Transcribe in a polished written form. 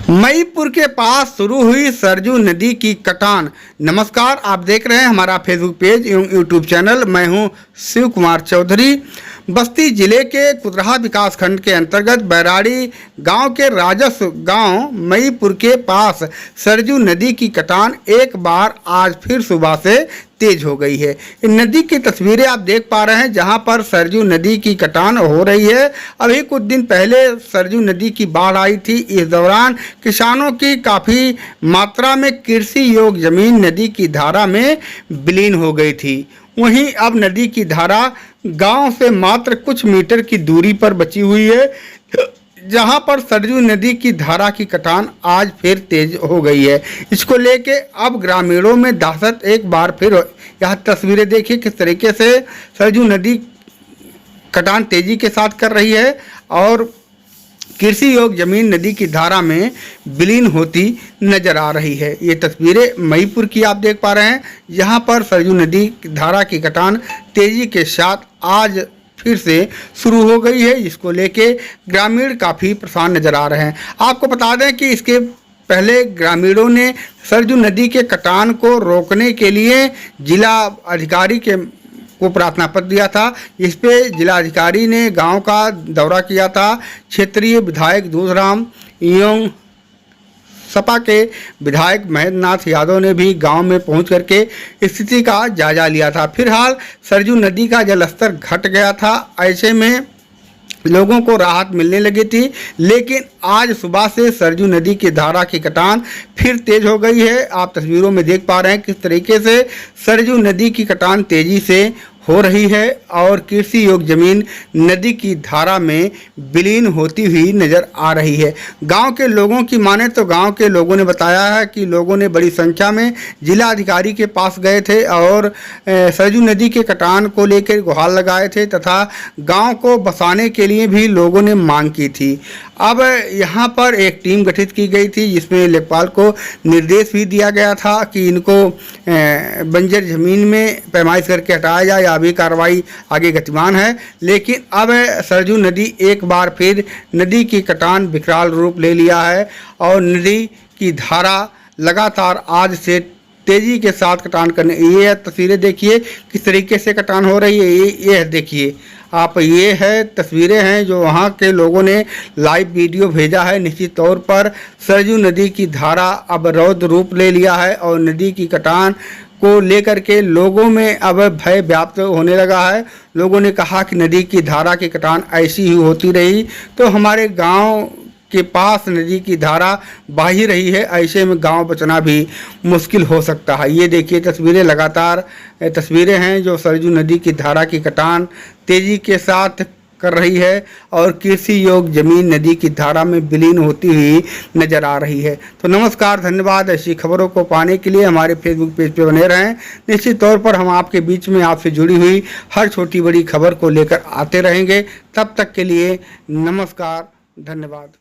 मईपुर के पास शुरू हुई सरजू नदी की कटान। नमस्कार, आप देख रहे हैं हमारा फेसबुक पेज एवं यूट्यूब चैनल। मैं हूं शिव कुमार चौधरी। बस्ती जिले के कुतराहा विकासखंड के अंतर्गत बैराड़ी गांव के राजस्व गांव मईपुर के पास सरजू नदी की कटान एक बार आज फिर सुबह से तेज हो गई है। इन नदी की तस्वीरें आप देख पा रहे हैं, जहां पर सरजू नदी की कटान हो रही है। अभी कुछ दिन पहले सरजू नदी की बाढ़ आई थी। इस दौरान किसानों की काफ़ी मात्रा में कृषि योग्य जमीन नदी की धारा में विलीन हो गई थी। वहीं अब नदी की धारा गांव से मात्र कुछ मीटर की दूरी पर बची हुई है, जहां पर सरजू नदी की धारा की कटान आज फिर तेज हो गई है। इसको लेके अब ग्रामीणों में दहशत एक बार फिर। यह तस्वीरें देखिए किस तरीके से सरजू नदी कटान तेजी के साथ कर रही है और कृषि योग्य जमीन नदी की धारा में विलीन होती नजर आ रही है। ये तस्वीरें मईपुर की आप देख पा रहे हैं, जहां पर सरजू नदी की धारा की कटान तेजी के साथ आज फिर से शुरू हो गई है, जिसको लेके ग्रामीण काफ़ी परेशान नजर आ रहे हैं। आपको बता दें कि इसके पहले ग्रामीणों ने सरजू नदी के कटान को रोकने के लिए जिला अधिकारी को प्रार्थना पत्र दिया था, जिस पे जिलाधिकारी ने गांव का दौरा किया था। क्षेत्रीय विधायक दूधराम एवं सपा के विधायक महेंद्र नाथ यादव ने भी गांव में पहुंच करके स्थिति का जायजा लिया था। फिलहाल सरजू नदी का जलस्तर घट गया था, ऐसे में लोगों को राहत मिलने लगी थी। लेकिन आज सुबह से सरजू नदी की धारा की कटान फिर तेज हो गई है। आप तस्वीरों में देख पा रहे हैं किस तरीके से सरजू नदी की कटान तेजी से हो रही है और कृषि योग्य जमीन नदी की धारा में विलीन होती हुई नज़र आ रही है। गांव के लोगों की माने तो गांव के लोगों ने बताया है कि लोगों ने बड़ी संख्या में जिला अधिकारी के पास गए थे और सरजू नदी के कटान को लेकर गुहार लगाए थे तथा गांव को बसाने के लिए भी लोगों ने मांग की थी। अब यहां पर एक टीम गठित की गई थी, जिसमें लेखपाल को निर्देश भी दिया गया था कि इनको बंजर ज़मीन में पैमाइश करके हटाया जाए। अभी कार्रवाई आगे गतिमान है। लेकिन अब सरजू नदी एक बार फिर नदी की कटान विकराल रूप ले लिया है और नदी की धारा लगातार आज से तेजी के साथ कटान करने। ये तस्वीरें देखिए किस तरीके से कटान हो रही है। ये देखिए आप, ये है तस्वीरें हैं जो वहाँ के लोगों ने लाइव वीडियो भेजा है। निश्चित तौर पर सरजू नदी की धारा अब रौद्र रूप ले लिया है और नदी की कटान को लेकर के लोगों में अब भय व्याप्त होने लगा है। लोगों ने कहा कि नदी की धारा की कटान ऐसी ही होती रही तो हमारे गांव के पास नदी की धारा बह ही रही है, ऐसे में गांव बचना भी मुश्किल हो सकता है। ये देखिए तस्वीरें, लगातार तस्वीरें हैं जो सरजू नदी की धारा की कटान तेजी के साथ कर रही है और कृषि योग्य जमीन नदी की धारा में विलीन होती हुई नजर आ रही है। तो नमस्कार, धन्यवाद। ऐसी खबरों को पाने के लिए हमारे फेसबुक पेज पे बने रहें। निश्चित तौर पर हम आपके बीच में आपसे जुड़ी हुई हर छोटी बड़ी खबर को लेकर आते रहेंगे। तब तक के लिए नमस्कार, धन्यवाद।